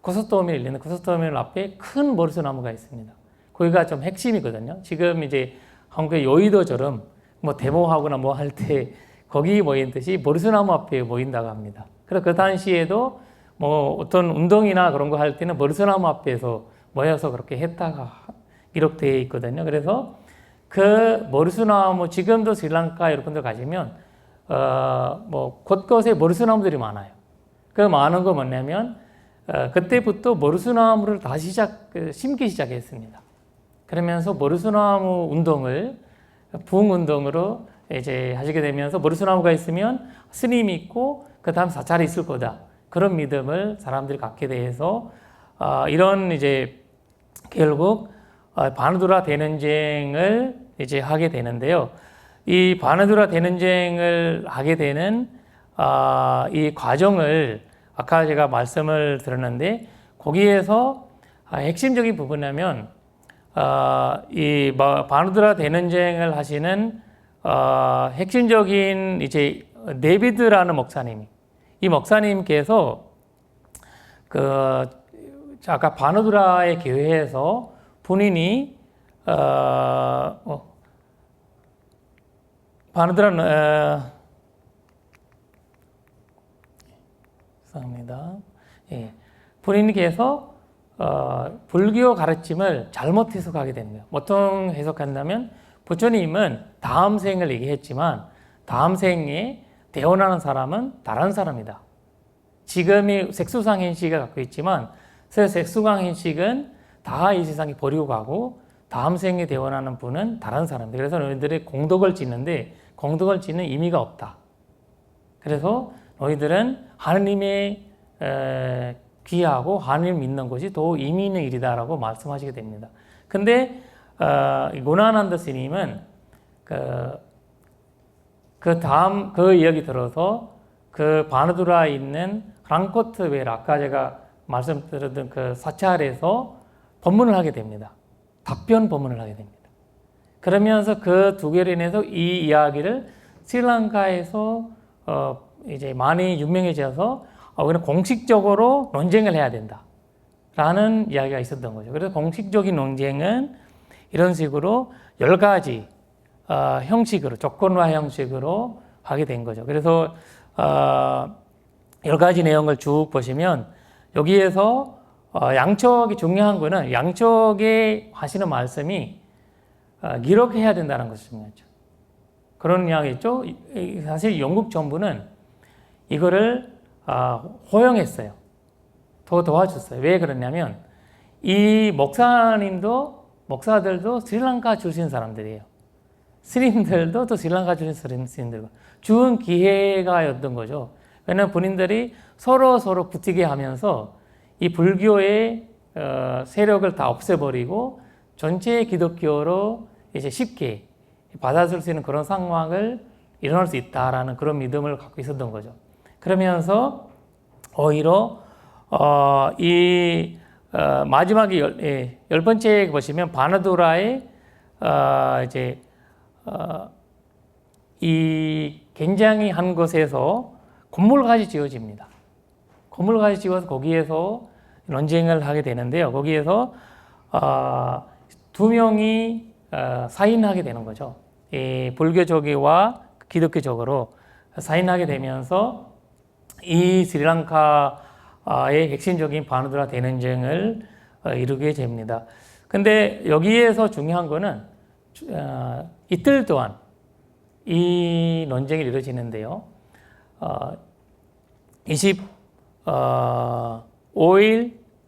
코스토미를 있는 코스토미를 앞에 큰 머리수나무가 있습니다. 거기가 좀 핵심이거든요. 지금 이제 한국의 여의도처럼 뭐 데모하거나 뭐 할 때 거기 모이듯이 머리수나무 앞에 모인다고 합니다. 그래서 그 당시에도 뭐 어떤 운동이나 그런 거 할 때는 머리수나무 앞에서 모여서 그렇게 했다가 기록되어 있거든요. 그래서 그 머리수나무 지금도 스리랑카 여러분들 가시면 뭐 곳곳에 머리수나무들이 많아요. 그 많은 거 뭐냐면 그때부터 머리수나무를 다시 심기 시작했습니다. 그러면서 머리수나무 운동을 부흥 운동으로 이제 하시게 되면서 머리수나무가 있으면 스님이 있고 그 다음 사찰이 있을 거다. 그런 믿음을 사람들이 갖게 돼서 이런 이제 결국 바누드라 대전쟁을 이제 하게 되는데요. 이 바누드라 대전쟁을 하게 되는 이 과정을 아까 제가 말씀을 드렸는데 거기에서 핵심적인 부분이라면 이 바누드라 대전쟁을 하시는 핵심적인 이제 데비드라는 목사님이 이 목사님께서 그 아까 바누드라의 교회에서 본인이 바누드라 죄송합니다. 예, 본인께서 불교 가르침을 잘못 해석하게 됩니다. 보통 해석한다면 부처님은 다음 생을 얘기했지만 다음 생에 대원하는 사람은 다른 사람이다. 지금이 색수상현식을 갖고 있지만 색수상현식은 다 이 세상에 버리고 가고 다음 생에 대원하는 분은 다른 사람이다. 그래서 너희들이 공덕을 짓는데 공덕을 짓는 의미가 없다. 그래서 너희들은 하느님의 귀하고 하느님 믿는 것이 더 의미 있는 일이다라고 말씀하시게 됩니다. 근데 고나난다 스님은 그 다음 그 이야기 들어서 그 바누드라에 있는 랑코트웰 아까 제가 말씀드렸던 그 사찰에서 법문을 하게 됩니다. 답변 법문을 하게 됩니다. 그러면서 그 두 개로 인해서 이 이야기를 스리랑카에서 이제 많이 유명해져서 우리는 공식적으로 논쟁을 해야 된다. 라는 이야기가 있었던 거죠. 그래서 공식적인 논쟁은 이런 식으로 10가지 형식으로, 조건화 형식으로 하게 된 거죠. 그래서 10가지 내용을 쭉 보시면 여기에서 양쪽이 중요한 거는 양쪽에 하시는 말씀이 기록해야 된다는 것이 중요하죠. 그런 이야기 있죠. 사실 영국 정부는 이거를 허용했어요. 더 도와줬어요. 왜 그러냐면 이 목사들도 스리랑카 출신 사람들이에요. 스님들도 또 스리랑카 출신 스님들과 좋은 기회가였던 거죠. 왜냐하면 본인들이 서로 붙이게 하면서 이 불교의 세력을 다 없애버리고 전체 기독교로 이제 쉽게 받아들일 수 있는 그런 상황을 일어날 수 있다라는 그런 믿음을 갖고 있었던 거죠. 그러면서 오히려 마지막에 10번째 보시면 바누드라의 이제 이 굉장히 한 곳에서 건물까지 지어집니다. 건물까지 지어서 거기에서 논쟁을 하게 되는데요. 거기에서 두 명이 사인하게 되는 거죠. 이 불교적이와 기독교적으로 사인하게 되면서 이 스리랑카의 핵심적인 바누드라 대전쟁을 이루게 됩니다. 근데 여기에서 중요한 거는 이틀 동안 이 논쟁이 이루어지는데요. 25일,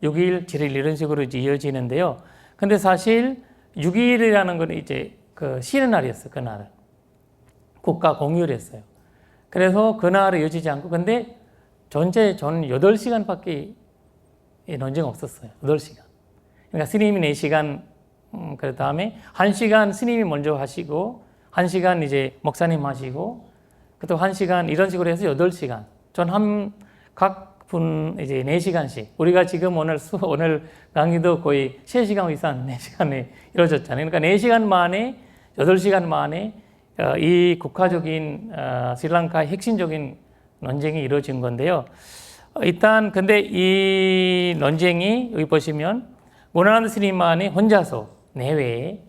6일, 7일 이런 식으로 이어지는데요. 근데 사실 6일이라는 건 이제 그 쉬는 날이었어요. 그날을. 국가 공휴를 했어요. 그래서 그날을 이어지지 않고 근데 전 8시간밖에 논쟁 없었어요. 8시간. 그러니까 스님이 4시간, 그 다음에 1시간 스님이 먼저 하시고, 1시간 이제 목사님 하시고, 또 1시간 이런 식으로 해서 8시간. 각 분 이제 4시간씩. 우리가 지금 오늘 강의도 거의 3시간 이상 4시간에 이루어졌잖아요. 그러니까 4시간 만에, 8시간 만에 이 국가적인 스리랑카의 핵심적인 논쟁이 이루어진 건데요. 일단 근데 이 논쟁이 여기 보시면 고나난다 스님만이 혼자서 내외에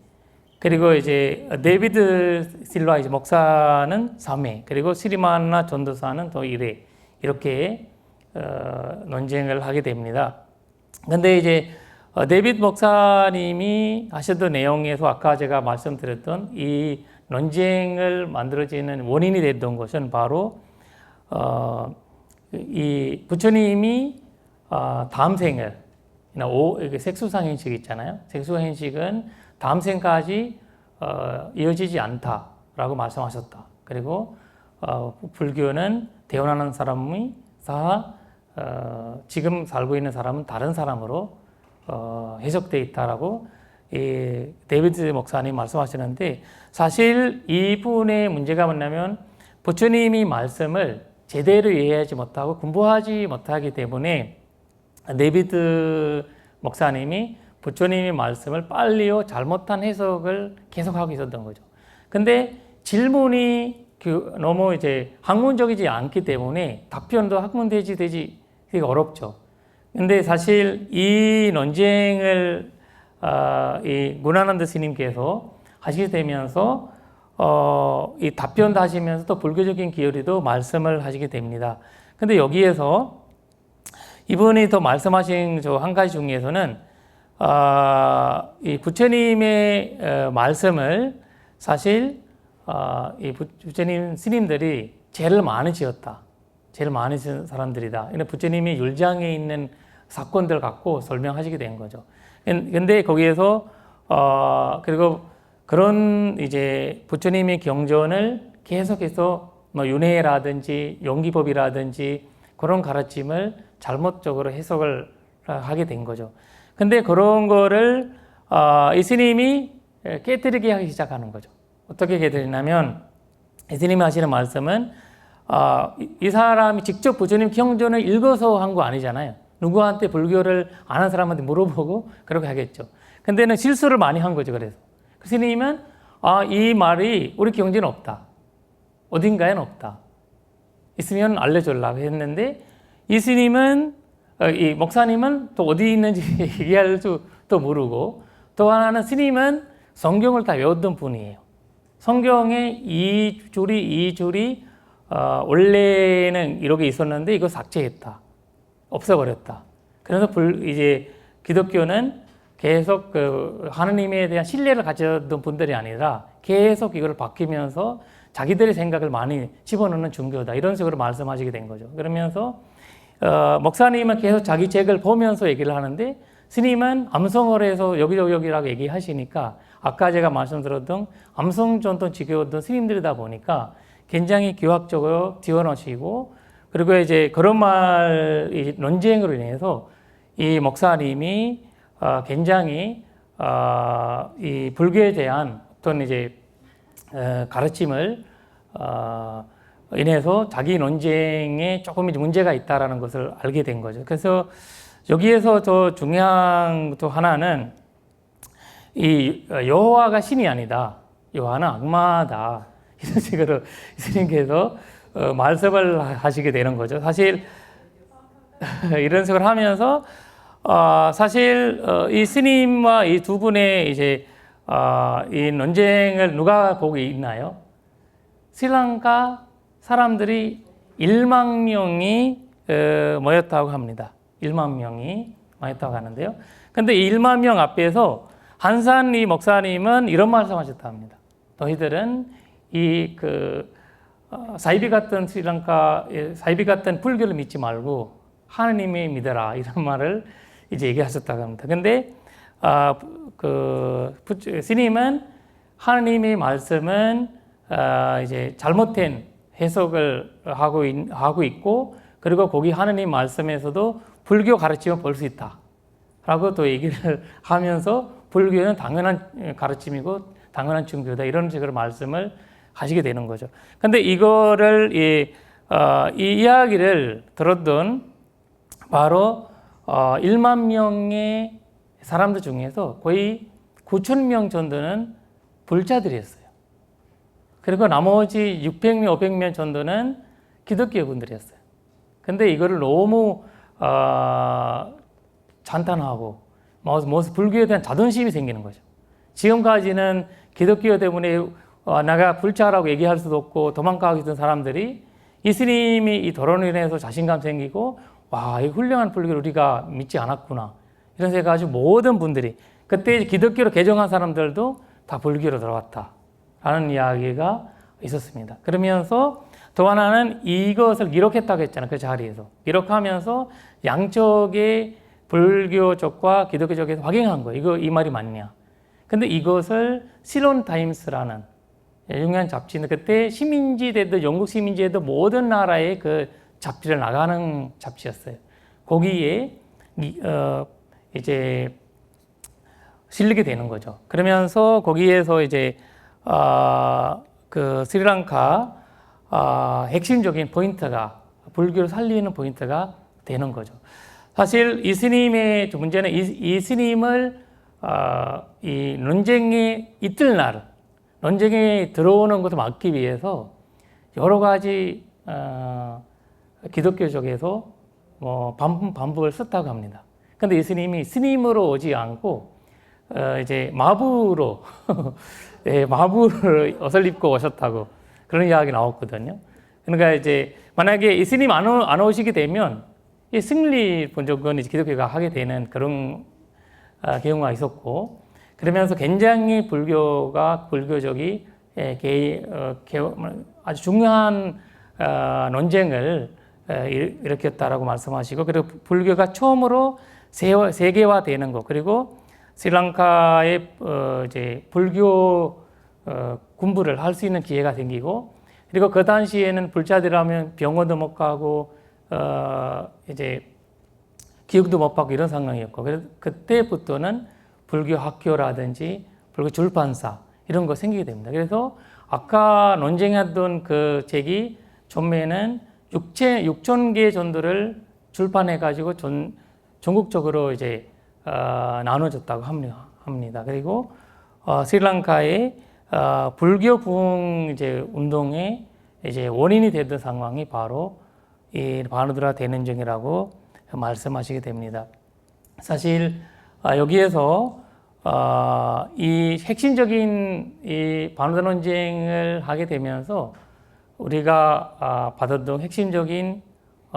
그리고 이제 데비드 실라 이제 목사는 3회 그리고 스리마나 전도사는 또 1회 이렇게 논쟁을 하게 됩니다. 근데 이제 데비드 목사님이 하셨던 내용에서 아까 제가 말씀드렸던 이 논쟁을 만들어지는 원인이 됐던 것은 바로 이 부처님이 다음 생을 색수상현식 있잖아요. 색수상현식은 다음 생까지 이어지지 않다라고 말씀하셨다. 그리고 불교는 태어나는 사람이 다 지금 살고 있는 사람은 다른 사람으로 해석되어 있다라고 데이비드 목사님 말씀하시는데, 사실 이분의 문제가 뭐냐면 부처님이 말씀을 제대로 이해하지 못하고 공부하지 못하기 때문에 데이비드 목사님이 부처님의 말씀을 빨리요 잘못한 해석을 계속하고 있었던 거죠. 근데 질문이 너무 이제 학문적이지 않기 때문에 답변도 학문되지 되게 어렵죠. 근데 사실 이 논쟁을 이 문화난드 스님께서 하시게 되면서 이 답변도 하시면서 또 불교적인 기요리도 말씀을 하시게 됩니다. 근데 여기에서 이분이 더 말씀하신 저 한 가지 중에서는 이 부처님의 말씀을 사실 이 부처님 스님들이 죄를 많이 지었다. 죄를 많이 지은 사람들이다. 이런 부처님이 율장에 있는 사건들 갖고 설명하시게 된 거죠. 근데 거기에서 그리고 그런 이제 부처님의 경전을 계속해서 뭐 윤회라든지 용기법이라든지 그런 가르침을 잘못적으로 해석을 하게 된 거죠. 근데 그런 거를 이 스님이 깨뜨리게 하기 시작하는 거죠. 어떻게 깨뜨리냐면 이 스님이 하시는 말씀은 이 사람이 직접 부처님 경전을 읽어서 한 거 아니잖아요. 누구한테 불교를 아는 사람한테 물어보고 그렇게 하겠죠. 근데는 실수를 많이 한 거죠. 그래서 그 스님은 이 말이 우리 경전에 없다. 어딘가에는 없다. 있으면 알려주려고 했는데 이 스님은 이 목사님은 또 어디 있는지 얘기할 줄도 모르고, 또 하나는 스님은 성경을 다 외웠던 분이에요. 성경에 이 줄이 원래는 이렇게 있었는데 이거 삭제했다. 없애버렸다. 그래서 이제 기독교는 계속 하느님에 대한 신뢰를 가졌던 분들이 아니라 계속 이걸 바뀌면서 자기들의 생각을 많이 집어넣는 종교다. 이런 식으로 말씀하시게 된 거죠. 그러면서 목사님은 계속 자기 책을 보면서 얘기를 하는데 스님은 암송어에서 여기라고 얘기하시니까 아까 제가 말씀드렸던 암송전통 지교였던 스님들이다 보니까 굉장히 교학적으로 뛰어나시고, 그리고 이제 그런 말 논쟁으로 인해서 이 목사님이 굉장히 이 불교에 대한 어떤 이제 가르침을 인해서 자기 논쟁에 조금 이제 문제가 있다라는 것을 알게 된 거죠. 그래서 여기에서 더 중요한 또 하나는 이 여호와가 신이 아니다. 여호와는 악마다. 이런 식으로 스님께서 말씀을 하시게 되는 거죠. 사실 이런 식으로 하면서 사실 이 스님과 이 두 분의 이제 이 논쟁을 누가 보고 있나요? 스리랑카 사람들이 1만 명이 모였다고 합니다. 1만 명이 모였다고 하는데요. 근데 이 1만 명 앞에서 한산 이 목사님은 이런 말씀하셨다 합니다. 너희들은 사이비 같은 사이비 같은 불교를 믿지 말고 하느님을 믿어라, 이런 말을 이제 얘기하셨다고 합니다. 근데 스님은 하느님의 말씀은 이제 잘못된 해석을 하고 있고, 그리고 거기 하느님 말씀에서도 불교 가르침을 볼 수 있다 라고 또 얘기를 하면서 불교는 당연한 가르침이고 당연한 종교다, 이런 식으로 말씀을 하시게 되는 거죠. 근데 이거를 이 이야기를 들었던 바로 1만 명의 사람들 중에서 거의 9천 명 정도는 불자들이었어요. 그리고 나머지 600명, 500명 정도는 기독교 분들이었어요. 근데 이거를 너무 찬탄하고 불교에 대한 자존심이 생기는 거죠. 지금까지는 기독교 때문에 내가 불자라고 얘기할 수도 없고 도망가고 있던 사람들이 이 스님이 이 도론을 인해서 자신감 생기고, 와, 이 훌륭한 불교를 우리가 믿지 않았구나, 이런 생각 가지고 모든 분들이, 그때 기독교로 개종한 사람들도 다 불교로 들어갔다라는 이야기가 있었습니다. 그러면서 또 하나는 이것을 기록했다고 했잖아요. 그 자리에서 기록하면서 양쪽의 불교 쪽과 기독교 쪽에서 확인한 거예요. 이 말이 맞냐. 근데 이것을 실론 타임스라는 유명한 잡지는 그때 시민지대도 영국 시민지대도 모든 나라의 그 잡지를 나가는 잡지였어요. 거기에 이제 실리게 되는 거죠. 그러면서 거기에서 이제 그 스리랑카 핵심적인 포인트가 불교를 살리는 포인트가 되는 거죠. 사실 이 스님의 문제는 이 스님을 이 논쟁의 이튿날 논쟁에 들어오는 것을 막기 위해서 여러 가지 기독교 쪽에서 뭐 반복을 썼다고 합니다. 근데 이 스님이 스님으로 오지 않고 이제 마부로 네, 마부를 옷을 입고 오셨다고 그런 이야기 나왔거든요. 그러니까 이제 만약에 이 스님 안 오시게 되면 이 승리 본적은 이제 기독교가 하게 되는 그런 경우가 있었고, 그러면서 굉장히 불교적이 아주 중요한 논쟁을 일으켰다라고 말씀하시고, 그리고 불교가 처음으로 세계화되는 것, 그리고 스리랑카의 이제 불교 공부를 할 수 있는 기회가 생기고, 그리고 그 당시에는 불자들하면 병원도 못 가고 이제 기육도 못 받고 이런 상황이었고, 그래서 그때부터는 불교 학교라든지 불교 출판사 이런 거 생기게 됩니다. 그래서 아까 논쟁했던 그 책이 처음에는 6,000개 정도를 출판해 가지고 전국적으로 이제 나눠졌다고 합니다. 그리고 스리랑카의 불교 부흥 이제 운동의 이제 원인이 되던 상황이 바로 이 바누드라 대논쟁이라고 말씀하시게 됩니다. 사실 여기에서 이 핵심적인 이 바누드라 논쟁을 하게 되면서 우리가 받았던 핵심적인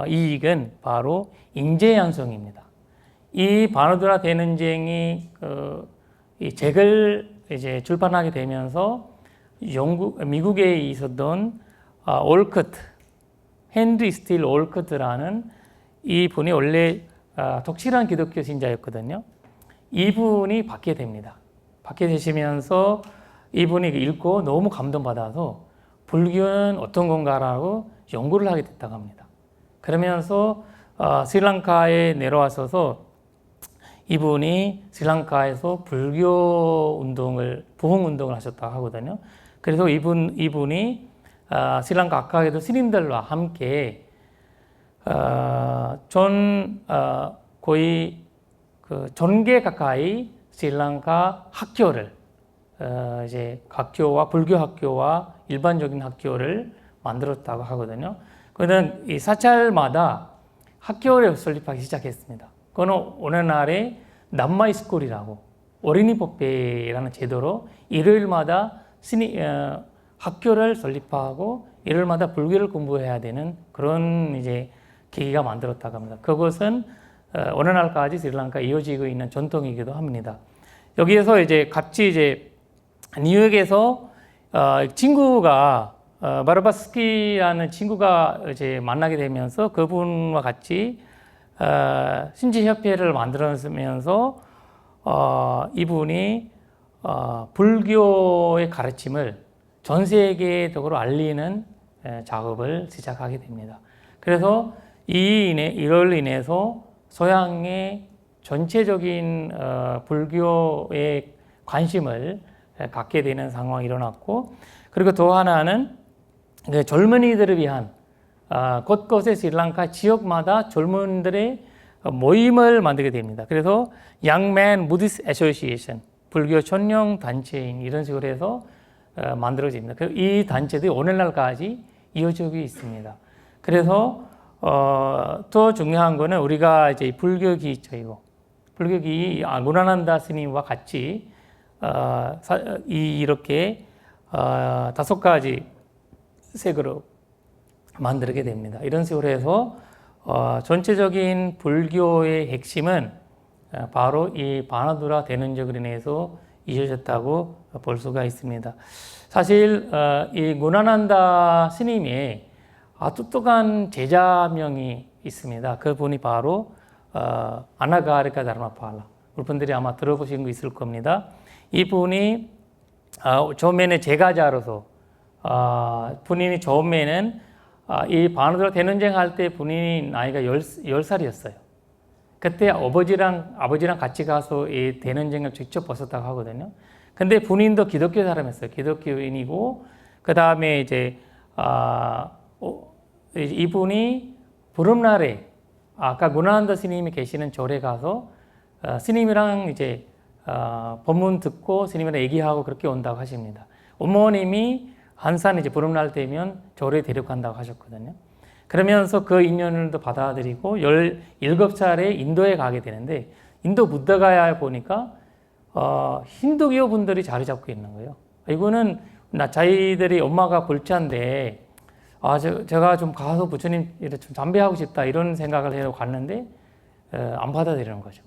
이익은 바로 인재양성입니다. 이 바누드라 대논쟁이 이 책을 이제 출판하게 되면서 미국에 있었던 올커트, 헨리 스틸 올커트라는 이분이 원래 독실한 기독교 신자였거든요. 이분이 받게 됩니다. 받게 되시면서 이분이 읽고 너무 감동받아서 불교는 어떤 건가라고 연구를 하게 됐다고 합니다. 그러면서 스리랑카에 내려와서서 이분이 스리랑카에서 불교 운동을, 부흥 운동을 하셨다고 하거든요. 그래서 이분이 스리랑카 아까에도 스님들과 함께 거의 그 전개 가까이 스리랑카 학교를 이제 학교와 불교 학교와 일반적인 학교를 만들었다고 하거든요. 그는 이 사찰마다 학교를 설립하기 시작했습니다. 그거는 오늘날의 남마이 스쿨이라고 어린이 법배라는 제도로 일요일마다 학교를 설립하고 일요일마다 불교를 공부해야 되는 그런 이제 계기가 만들었다고 합니다. 그것은 오늘날까지 스리랑카에 이어지고 있는 전통이기도 합니다. 여기에서 이제 같이 이제 뉴욕에서 친구가 바르바스키라는 친구가 이제 만나게 되면서 그분과 같이 신지협회를 만들면서 이분이 불교의 가르침을 전 세계적으로 알리는 작업을 시작하게 됩니다. 그래서 이로 인해서 서양의 전체적인 불교에 관심을 갖게 되는 상황이 일어났고, 그리고 또 하나는 젊은이들을 위한 곳곳의 스리랑카 지역마다 젊은이들의 모임을 만들게 됩니다. 그래서 Young Men Buddhist Association, 불교 전용 단체인 이런 식으로 해서 만들어집니다. 이 단체들이 오늘날까지 이어지고 있습니다. 그래서 더 중요한 거는 우리가 이제 불교기이고 불교기 무라난다 스님과 같이 이렇게 5가지 색으로 만들게 됩니다. 이런 식으로 해서 전체적인 불교의 핵심은 바로 이 바누드라 대논쟁으로 인해서 이어졌다고 볼 수가 있습니다. 사실 이 무라난다 스님의 똑똑한 제자명이 있습니다. 그분이 바로 아나가리카 다르마팔라. 여러분들이 아마 들어보신 거 있을 겁니다. 이분이 처음에는 제가자로서 본인이 처음에는 이 바누드라 대논쟁 할 때 본인이 나이가 10살이었어요. 그때 아버지랑 같이 가서 이 대논쟁을 직접 벗었다고 하거든요. 근데 본인도 기독교 사람이었어요. 기독교인이고, 그 다음에 이제, 이분이 보름날에, 아까 구나난다 스님이 계시는 절에 가서, 스님이랑 이제, 법문 듣고 스님이랑 얘기하고 그렇게 온다고 하십니다. 어머님이 한산 이제 보름날 되면 절에 데려간다고 하셨거든요. 그러면서 그 인연을 또 받아들이고 17살에 인도에 가게 되는데, 인도 부다가야 보니까 힌두교 분들이 자리 잡고 있는 거예요. 이거는 저희들이 엄마가 불자인데 제가 좀 가서 부처님 좀 담배하고 싶다 이런 생각을 해서 갔는데 안 받아들이는 거죠.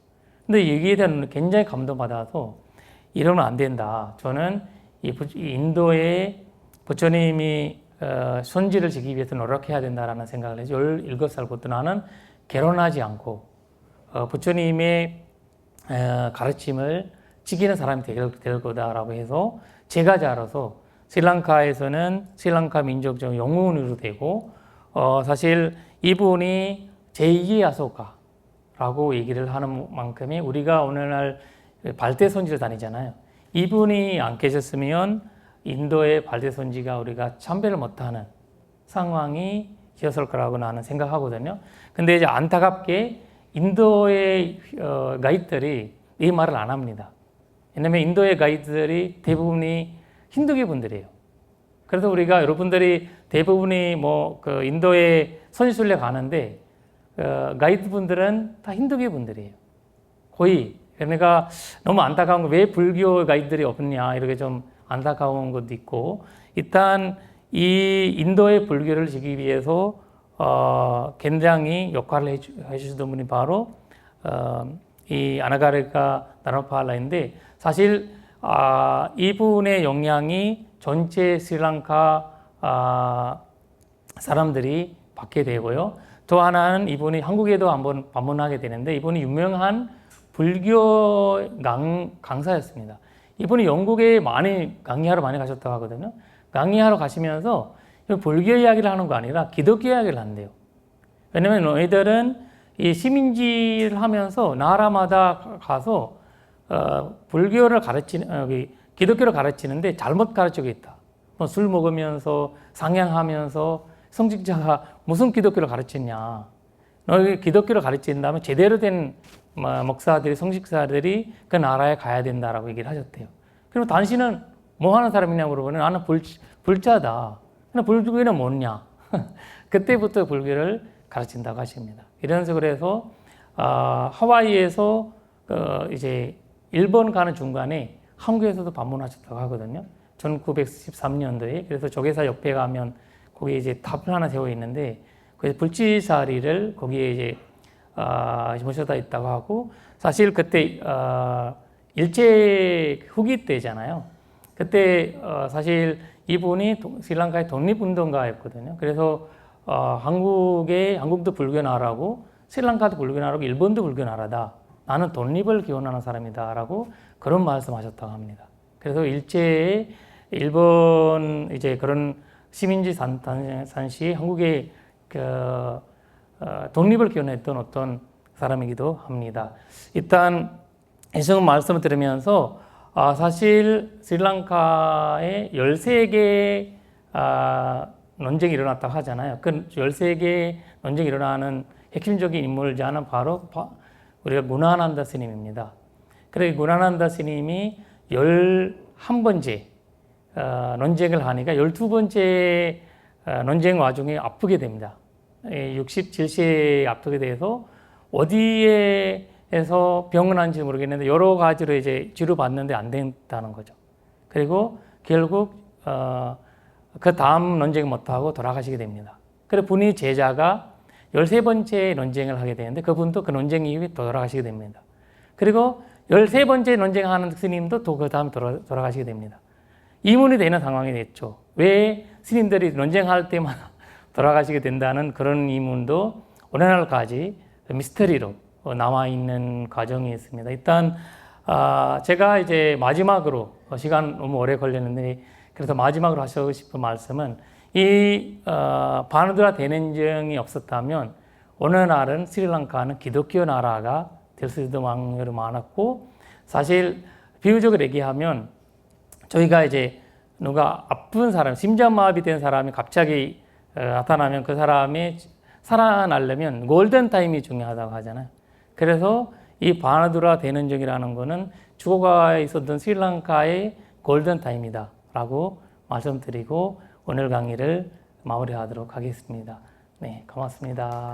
근데 여기에 대한 굉장히 감동받아서 이러면 안 된다. 저는 이 인도의 부처님이 손질을 지키기 위해서 노력해야 된다라는 생각을 해서 17살부터 나는 결혼하지 않고 부처님의 가르침을 지키는 사람이 될 거다라고 해서 제가자로서 스리랑카에서는 스리랑카 민족적 영웅으로 되고 사실 이분이 제2의 아소카라고 얘기를 하는 만큼이 우리가 오늘날 발대선지를 다니잖아요. 이분이 안 계셨으면 인도의 발대선지가 우리가 참배를 못하는 상황이 되었을 거라고 나는 생각하거든요. 근데 이제 안타깝게 인도의 가이드들이 이 말을 안 합니다. 왜냐면 인도의 가이드들이 대부분이 힌두교 분들이에요. 그래서 우리가 여러분들이 대부분이 그 인도에 선지순례 가는데 가이드 분들은 다 힌두교 분들이에요. 거의. 그러니까 너무 안타까운 거 왜 불교 가이드들이 없냐 이렇게 좀 안타까운 것도 있고, 일단 이 인도의 불교를 지키기 위해서 굉장히 역할을 해주시던 분이 바로 이 아나가르카 나라팔라인데, 사실 이분의 영향이 전체 스리랑카 사람들이 받게 되고요. 또 하나는 이분이 한국에도 한번 방문하게 되는데, 이분이 유명한 불교 강사였습니다. 이분이 영국에 강의하러 많이 가셨다고 하거든요. 강의하러 가시면서 불교 이야기를 하는 거 아니라 기독교 이야기를 한대요. 왜냐면 너희들은 이 시민지를 하면서 나라마다 가서 불교를 기독교를 가르치는데 잘못 가르치고 있다. 술 먹으면서 상향하면서 성직자가 무슨 기독교를 가르치냐. 너희 기독교를 가르친다면 제대로 된 목사들이, 성직자들이 그 나라에 가야 된다라고 얘기를 하셨대요. 그리고 당신은 뭐 하는 사람이냐고 물어보면 나는 불자다. 근데 불교는 뭐냐? 그때부터 불교를 가르친다고 하십니다. 이런 식으로 해서 하와이에서 이제 일본 가는 중간에 한국에서도 방문하셨다고 하거든요. 1913년도에. 그래서 조계사 옆에 가면 거기에 이제 탑을 하나 세워 있는데 그 불치사리를 거기에 이제 모셔다 있다고 하고, 사실 그때 일제 후기 때잖아요. 그때 사실 이분이 스리랑카의 독립운동가였거든요. 그래서 한국도 불교 나라고 스리랑카도 불교 나라고 일본도 불교 나라다. 나는 독립을 기원하는 사람이다라고 그런 말씀하셨다고 합니다. 그래서 일제에 일본 이제 그런 시민지 산시 한국의 독립을 기원했던 어떤 사람이기도 합니다. 일단 이승은 말씀을 들으면서 사실 스리랑카에 13개 논쟁이 일어났다고 하잖아요. 그 13개 논쟁이 일어나는 핵심적인 인물이 하나는 바로 우리가 구나난다 스님입니다. 그래서 구나난다 스님이 11번째 논쟁을 하니까 12번째 논쟁 와중에 아프게 됩니다. 67세에 아프게 돼서 어디에서 병을 한지 모르겠는데 여러 가지로 이제 치료받는데 안 된다는 거죠. 그리고 결국 그 다음 논쟁을 못하고 돌아가시게 됩니다. 그래서 분이 제자가 13번째 논쟁을 하게 되는데 그분도 그 논쟁 이후에 돌아가시게 됩니다. 그리고 13번째 논쟁하는 스님도 또 그 다음 돌아가시게 됩니다. 이문이 되는 상황이 됐죠. 왜 스님들이 논쟁할 때마다 돌아가시게 된다는 그런 이문도 오늘날까지 미스터리로 남아있는 과정이 있습니다. 일단 제가 이제 마지막으로 시간 너무 오래 걸렸는데 그래서 마지막으로 하시고 싶은 말씀은 바누드라 대냉정이 없었다면 오늘날은 스리랑카는 기독교 나라가 될 수도 확률이 많았고 사실 비유적으로 얘기하면 저희가 이제 누가 아픈 사람, 심장마비 된 사람이 갑자기 나타나면 그 사람이 살아나려면 골든타임이 중요하다고 하잖아요. 그래서 이 바누드라 대냉정이라는 거는 죽어가 있었던 스리랑카의 골든타임이다 라고 말씀드리고 오늘 강의를 마무리하도록 하겠습니다. 네, 고맙습니다.